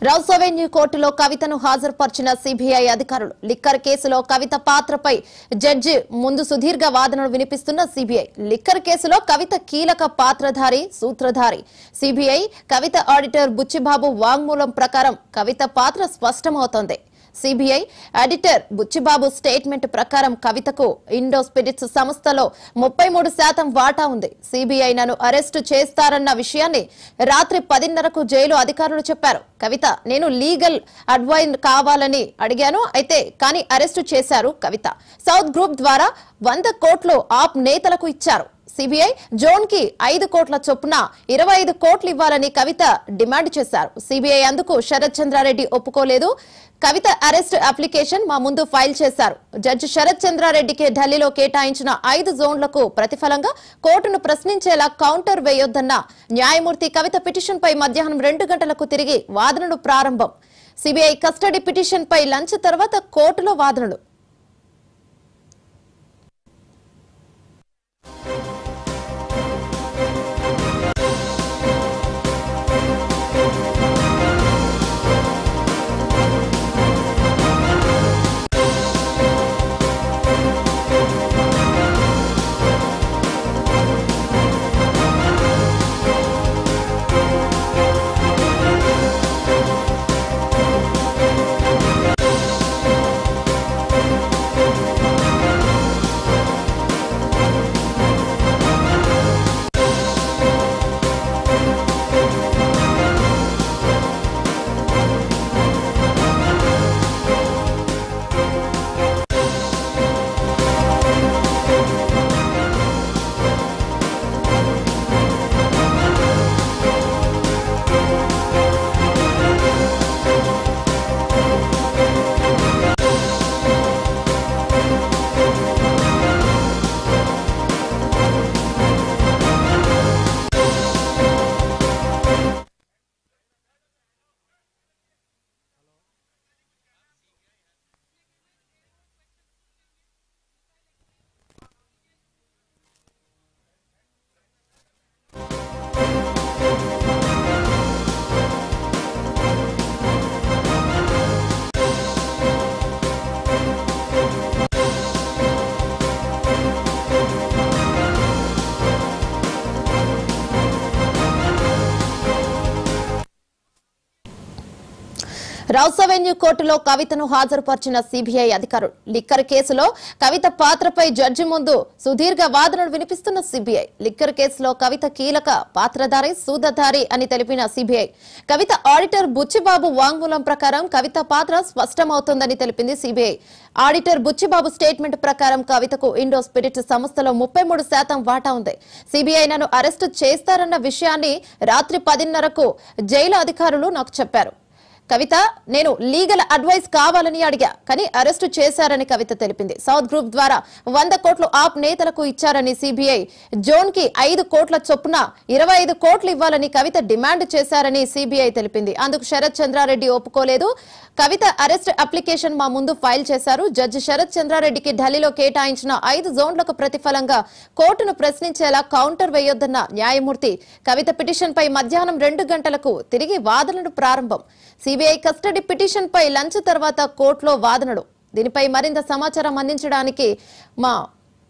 Rows avenue కోర్టులో కవితను హాజరుపర్చిన CBI అధికారులు. లిక్కర్ కేసులో కవిత పాత్రపై జడ్జి ముందు సుదీర్ఘ వాదనలు వినిపిస్తున్న సిబిఐ. లిక్కర్ కేసులో కవిత కీలక పాత్రధారి, సూత్రధారి. సిబిఐ కవిత ఆడిటర్ బుచ్చిబాబు వాంగ్మూలం ప్రకారం కవిత పాత్ర స్పష్టమవుతోంది. సిబిఐ ఆడిటర్ బుచ్చిబాబు స్టేట్మెంట్ ప్రకారం కవితకు ఇండో స్పిరిట్స్ సంస్థలో 33% వాటా ఉంది. సిబిఐ నన్ను అరెస్టు చేస్తారన్న విషయాన్ని రాత్రి 10:30కు జైలు అధికారులు చెప్పారు. కవిత, నేను లీగల్ అడ్వైజ్ కావాలని అడిగాను, కానీ అరెస్టు చేశారు కవిత. సౌత్ గ్రూప్ ద్వారా 100 కోట్లు ఆప్ నేతలకు ఇచ్చారు. సిబిఐ జోన్ కి 5 కోట్ల చొప్పున 25 కోట్లు ఇవ్వాలని కవిత డిమాండ్ చేశారు. సిబిఐ అందుకు శరత్ చంద్రారెడ్డి ఒప్పుకోలేదు. కవిత అరెస్ట్ అప్లికేషన్ మా ముందు ఫైల్ చేశారు. జడ్జి శరత్ చంద్రారెడ్డికి ఢిల్లీలో కేటాయించిన 5 జోన్లకు ప్రతిఫలంగా కోర్టును ప్రశ్నించేలా కౌంటర్ వేయొద్దన్న న్యాయమూర్తి కవిత పిటిషన్ పై మధ్యాహ్నం 2 గంటలకు తిరిగి వాదనలు ప్రారంభం. సిబిఐ కస్టడీ పిటిషన్ పై లంచ్ తర్వాత కోర్టులో వాదనలు. రౌస్ అవెన్యూ కోర్టులో కవితను హాజరుపర్చిన సిబిఐ అధికారులు. లిక్కర్ కేసులో కవిత పాత్రపై జడ్జి ముందు సుదీర్ఘ వాదనలు వినిపిస్తున్న సిబిఐ. లిక్కర్ కేసులో కవిత కీలక పాత్రధారి, సూత్రధారి అని తెలిపిన సిబిఐ. కవిత ఆడిటర్ బుచ్చిబాబు వాంగ్మూలం ప్రకారం కవిత పాత్ర స్పష్టమవుతోందని తెలిపింది సిబిఐ. ఆడిటర్ బుచ్చిబాబు స్టేట్మెంట్ ప్రకారం కవితకు ఇండో స్పిరిట్ సంస్థలో 33% వాటా ఉంది. సిబిఐ నన్ను అరెస్టు చేస్తారన్న విషయాన్ని రాత్రి 10:30కు జైలు అధికారులు నాకు చెప్పారు. కవిత, నేను లీగల్ అడ్వైజ్ కావాలని అడిగా, కానీ అరెస్టు చేశారని కవిత తెలిపింది. సౌత్ గ్రూప్ ద్వారా 100 కోట్లు ఆప్ నేతలకు ఇచ్చారని సిబిఐ జోన్ కి 5 కోట్ల చొప్పున 25 కోట్లు ఇవ్వాలని కవిత డిమాండ్ చేశారని సిబిఐ తెలిపింది. అందుకు శరత్ చంద్రారెడ్డి ఒప్పుకోలేదు. కవిత అరెస్ట్ అప్లికేషన్ మా ముందు ఫైల్ చేశారు. జడ్జి శరత్ చంద్రారెడ్డికి ఢిల్లీలో కేటాయించిన 5 జోన్లకు ప్రతిఫలంగా కోర్టును ప్రశ్నించేలా కౌంటర్ వేయొద్దన్న న్యాయమూర్తి కవిత పిటిషన్ పై మధ్యాహ్నం 2 గంటలకు తిరిగి వాదనలు ప్రారంభం. సిబిఐ కస్టడీ పిటిషన్ పై లంచ్ తర్వాత కోర్టులో వాదనలు. దీనిపై మరింత సమాచారం అందించడానికి మా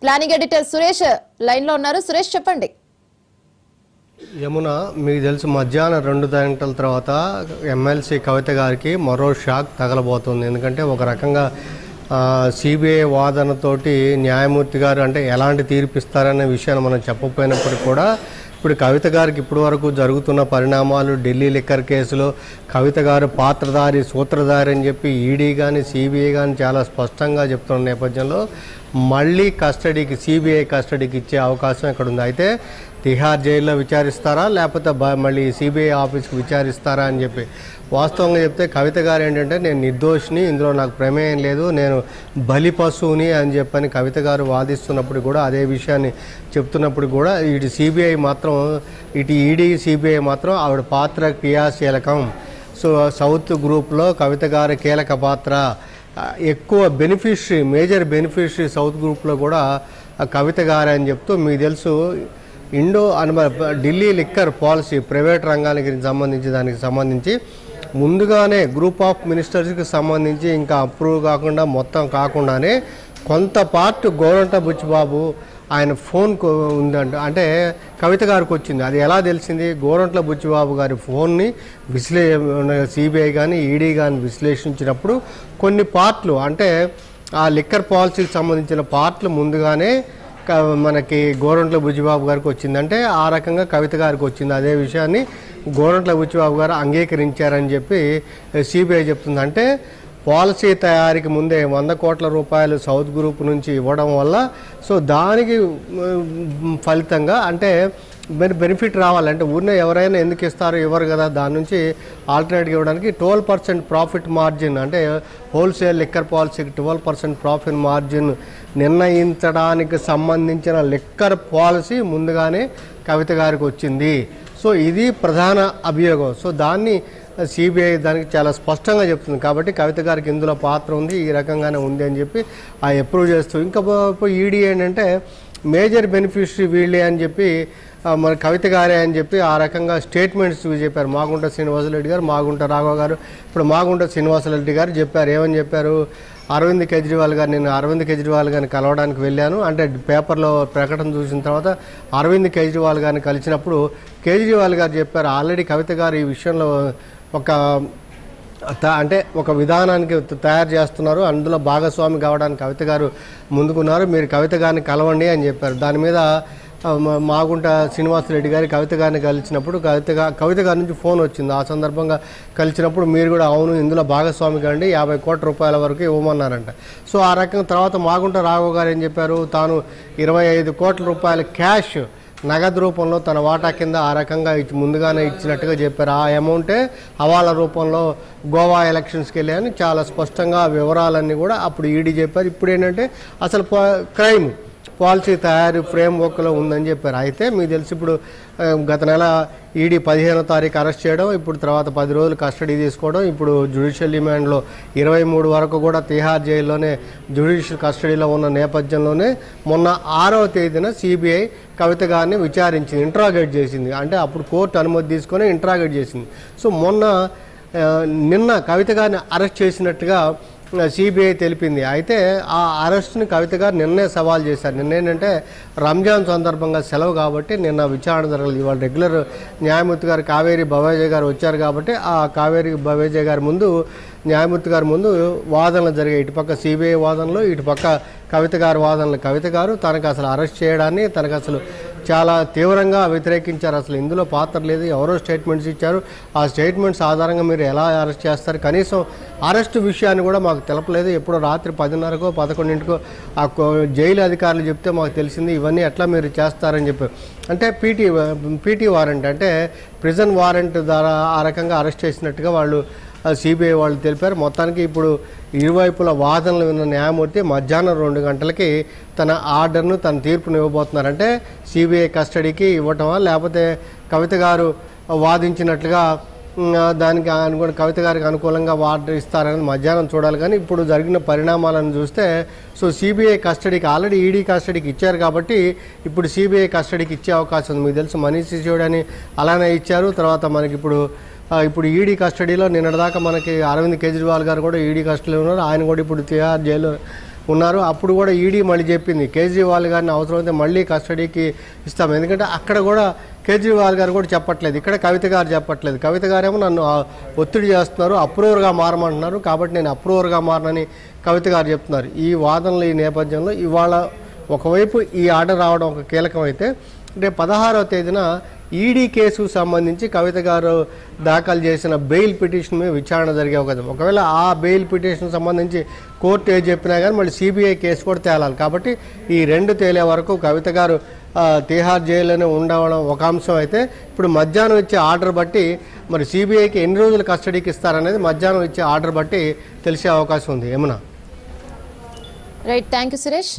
ప్లానింగ్ ఎడిటర్ సురేష్ లైన్ లో ఉన్నారు. సురేష్, చెప్పండి. యమున, మీకు తెలుసు మధ్యాహ్నం 2 గంటల తర్వాత ఎమ్మెల్సీ కవిత గారికి మరో షాక్ తగలబోతుంది. ఎందుకంటే ఒక రకంగా సిబిఐ వాదనతోటి న్యాయమూర్తి గారు అంటే ఎలాంటి తీర్పిస్తారనే విషయాన్ని మనం చెప్పకపోయినప్పటికీ కూడా ఇప్పుడు కవిత గారికి ఇప్పటి వరకు జరుగుతున్న పరిణామాలు, ఢిల్లీ లిక్కర్ కేసులో కవిత గారు పాత్రధారి, సూత్రధారి అని చెప్పి ఈడీ కానీ సిబిఐ కానీ చాలా స్పష్టంగా చెప్తున్న నేపథ్యంలో మళ్ళీ సిబిఐ కస్టడీకి ఇచ్చే అవకాశం ఇక్కడ ఉంది. అయితే తిహార్ జైల్లో విచారిస్తారా లేకపోతే మళ్ళీ సిబిఐ ఆఫీస్కి విచారిస్తారా అని చెప్పి వాస్తవంగా చెప్తే కవిత గారు ఏంటంటే నేను నిర్దోషిని, ఇందులో నాకు ప్రమేయం లేదు, నేను బలి పశువుని అని చెప్పని కవిత గారు వాదిస్తున్నప్పుడు కూడా అదే విషయాన్ని చెప్తున్నప్పుడు కూడా ఇటు సిబిఐ మాత్రం ఇటు ఈడీ సిబిఐ మాత్రం ఆవిడ పాత్ర క్రియాశీలకం. సో సౌత్ గ్రూప్లో కవిత గారి కీలక పాత్ర, ఎక్కువ బెనిఫిషరీ, మేజర్ బెనిఫిషరీ సౌత్ గ్రూప్లో కూడా కవిత గారు అని చెప్తూ మీకు తెలుసు ఢిల్లీ లిక్కర్ పాలసీ ప్రైవేట్ రంగానికి సంబంధించి ముందుగానే గ్రూప్ ఆఫ్ మినిస్టర్స్కి సంబంధించి ఇంకా అప్రూవ్ కాకుండా మొత్తం కాకుండానే కొంత పార్ట్ గోరంట్ల బుచ్చిబాబు ఆయన ఫోన్ ఉందంట, అంటే కవిత గారికి వచ్చింది. అది ఎలా తెలిసింది? గోరంట్ల బుచ్చిబాబు గారి ఫోన్ని సిబిఐ కానీ ఈడీ కానీ విశ్లేషించినప్పుడు కొన్ని పార్ట్లు, అంటే ఆ లిక్కర్ పాలసీకి సంబంధించిన పార్ట్లు ముందుగానే మనకి గోరంట్ల బుచ్చిబాబు గారికి వచ్చింది. అంటే ఆ రకంగా కవిత గారికి వచ్చింది. అదే విషయాన్ని గోరంట్ల బుచ్చిబాబు గారు అంగీకరించారని చెప్పి సిబిఐ చెప్తుంది. అంటే పాలసీ తయారీకి ముందే 100 కోట్ల రూపాయలు సౌత్ గ్రూప్ నుంచి ఇవ్వడం వల్ల సో దానికి ఫలితంగా అంటే బెనిఫిట్ రావాలంటే ఊరినే ఎవరైనా ఎందుకు ఇస్తారు, ఇవ్వరు కదా, దాని నుంచి ఆల్టర్నేట్గా ఇవ్వడానికి 12% ప్రాఫిట్ మార్జిన్, అంటే హోల్సేల్ లిక్కర్ పాలసీకి 12% ప్రాఫిట్ మార్జిన్ నిర్ణయించడానికి సంబంధించిన లిక్కర్ పాలసీ ముందుగానే కవిత గారికి వచ్చింది. సో ఇది ప్రధాన అభియోగం. సో దాన్ని సిబిఐ దానికి చాలా స్పష్టంగా చెప్తుంది. కాబట్టి కవిత గారికి ఇందులో పాత్ర ఉంది, ఈ రకంగానే ఉంది అని చెప్పి అప్రూవ్ చేస్తూ, ఇంకా ఈడీ ఏంటంటే మేజర్ బెనిఫిషరీ వీళ్ళే అని చెప్పి మన కవిత గారే అని చెప్పి ఆ రకంగా స్టేట్మెంట్స్ చెప్పారు. మాగుంట శ్రీనివాసరెడ్డి గారు, మాగుంట రాఘవ గారు, ఇప్పుడు మాగుంట శ్రీనివాసరెడ్డి గారు చెప్పారు. ఏమని చెప్పారు? అరవింద్ కేజ్రీవాల్ గారు, నేను అరవింద్ కేజ్రీవాల్ గారిని కలవడానికి వెళ్ళాను, అంటే పేపర్లో ప్రకటన చూసిన తర్వాత అరవింద్ కేజ్రీవాల్ గారిని కలిసినప్పుడు కేజ్రీవాల్ గారు చెప్పారు, ఆల్రెడీ కవిత గారు ఈ విషయంలో అంటే ఒక విధానానికి తయారు చేస్తున్నారు, అందులో భాగస్వామి కావడానికి కవిత గారు ముందుకున్నారు, మీరు కవిత గారిని కలవండి అని చెప్పారు. దాని మీద మాగుంట శ్రీనివాసరెడ్డి గారి కవిత గారిని కలిసినప్పుడు కవిత గారి నుంచి ఫోన్ వచ్చింది. ఆ సందర్భంగా కలిసినప్పుడు మీరు కూడా అవును ఇందులో భాగస్వామి కండి, 50 కోట్ల రూపాయల వరకు ఇవ్వమన్నారంట. సో ఆ రకంగా తర్వాత మాగుంట రాఘవ గారు ఏం చెప్పారు, తాను 25 కోట్ల రూపాయల క్యాష్ నగదు రూపంలో తన వాటా కింద ఆ రకంగా ముందుగానే ఇచ్చినట్టుగా చెప్పారు. ఆ అమౌంటే హవాలా రూపంలో గోవా ఎలక్షన్స్కి వెళ్ళాయని చాలా స్పష్టంగా వివరాలన్నీ కూడా అప్పుడు ఈడీ చెప్పారు. ఇప్పుడు ఏంటంటే అసలు క్రైమ్ పాలసీ తయారీ ఫ్రేమ్వర్క్లో ఉందని చెప్పారు. అయితే మీకు తెలిసి ఇప్పుడు గత నెల ఈడీ 15వ తారీఖు అరెస్ట్ చేయడం, ఇప్పుడు తర్వాత 10 రోజులు కస్టడీ తీసుకోవడం, ఇప్పుడు జ్యుడిషియల్ రిమాండ్లో 23 వరకు కూడా తిహార్ జైల్లోనే జ్యుడిషియల్ కస్టడీలో ఉన్న నేపథ్యంలోనే మొన్న 6వ తేదీన సిబిఐ కవిత గారిని విచారించింది, ఇంట్రాగేట్ చేసింది. అంటే అప్పుడు కోర్టు అనుమతి తీసుకొని ఇంట్రాగేట్ చేసింది. సో నిన్న కవిత గారిని అరెస్ట్ చేసినట్టుగా సిబిఐ తెలిపింది. అయితే ఆ అరెస్ట్ని కవిత గారు నిన్నే సవాల్ చేశారు. నిన్న ఏంటంటే రంజాన్ సందర్భంగా సెలవు కాబట్టి నిన్న విచారణ జరగలేదు. ఇవాళ రెగ్యులర్ న్యాయమూర్తి గారు కావేరి బవేజే గారు వచ్చారు కాబట్టి ఆ కావేరి బవేజే గారి ముందు న్యాయమూర్తి గారి ముందు వాదనలు జరిగాయి. ఇటుపక్క సిబిఐ వాదనలు, ఇటుపక్క కవిత గారి వాదనలు. కవిత గారు తనకు అసలు అరెస్ట్ చేయడాన్ని తనకు అసలు చాలా తీవ్రంగా వ్యతిరేకించారు. అసలు ఇందులో పాత్ర లేదు, ఎవరో స్టేట్మెంట్స్ ఇచ్చారు, ఆ స్టేట్మెంట్స్ ఆధారంగా మీరు ఎలా అరెస్ట్ చేస్తారు, కనీసం అరెస్ట్ విషయాన్ని కూడా మాకు తెలపలేదు, ఎప్పుడో రాత్రి 10:30కో 11కో ఆ జైలు అధికారులు చెప్తే మాకు తెలిసింది, ఇవన్నీ ఎట్లా మీరు చేస్తారని చెప్పారు. అంటే పీటీ వారెంట్, అంటే ప్రిజన్ వారెంట్ ద్వారా ఆ రకంగా అరెస్ట్ చేసినట్టుగా వాళ్ళు సిబిఐ వాళ్ళు తెలిపారు. మొత్తానికి ఇప్పుడు ఇరువైపుల వాదనలు విన్న న్యాయమూర్తి మధ్యాహ్నం 2 గంటలకి తన ఆర్డర్ను, తన తీర్పును ఇవ్వబోతున్నారంటే సిబిఐ కస్టడీకి ఇవ్వటమా, లేకపోతే కవిత గారు వాదించినట్లుగా దానికి కవిత గారికి అనుకూలంగా ఆర్డర్ ఇస్తారని మధ్యాహ్నం చూడాలి. కానీ ఇప్పుడు జరిగిన పరిణామాలను చూస్తే సో సిబిఐ కస్టడీకి ఆల్రెడీ ఈడీ కస్టడీకి ఇచ్చారు కాబట్టి ఇప్పుడు సిబిఐ కస్టడీకి ఇచ్చే అవకాశం ఉంది. మీకు తెలుసు మనీష్ సిసోడియాని అలానే ఇచ్చారు. తర్వాత మనకి ఇప్పుడు ఈడీ కస్టడీలో నిన్నటిదాకా మనకి అరవింద్ కేజ్రీవాల్ గారు కూడా ఈడీ కస్టడీలో ఉన్నారు. ఆయన కూడా ఇప్పుడు తిహార్ జైల్లో ఉన్నారు. అప్పుడు కూడా ఈడీ మళ్ళీ చెప్పింది కేజ్రీవాల్ గారిని అవసరమైతే మళ్ళీ కస్టడీకి ఇస్తాం. ఎందుకంటే అక్కడ కూడా కేజ్రీవాల్ గారు కూడా చెప్పట్లేదు, ఇక్కడ కవిత గారు చెప్పట్లేదు. కవిత గారేమో నన్ను ఒత్తిడి చేస్తున్నారు, అప్రూవర్గా మారమంటున్నారు, కాబట్టి నేను అప్రూవర్గా మారనని కవిత గారు చెప్తున్నారు. ఈ వాదనలు ఈ నేపథ్యంలో ఇవాళ ఒకవైపు ఈ ఆర్డర్ రావడం ఒక కీలకం అయితే, రేపు 16వ తేదీన ఈడీ కేసుకు సంబంధించి కవిత గారు దాఖలు చేసిన బెయిల్ పిటిషన్ మీద విచారణ జరిగే అవకాశం. ఒకవేళ ఆ బెయిల్ పిటిషన్ సంబంధించి కోర్టు ఏది చెప్పినా కానీ మళ్ళీ సిబిఐ కేసు కూడా తేలాలి. కాబట్టి ఈ రెండు తేలే వరకు కవిత గారు తిహార్ జైల్లోనే ఉండడం ఒక అంశం అయితే, ఇప్పుడు మధ్యాహ్నం ఇచ్చే ఆర్డర్ బట్టి మరి సిబిఐకి ఎన్ని రోజులు కస్టడీకి ఇస్తారనేది మధ్యాహ్నం ఇచ్చే ఆర్డర్ బట్టి తెలిసే అవకాశం ఉంది. ఏమన్నా రైట్, థ్యాంక్ యూ సురేష్.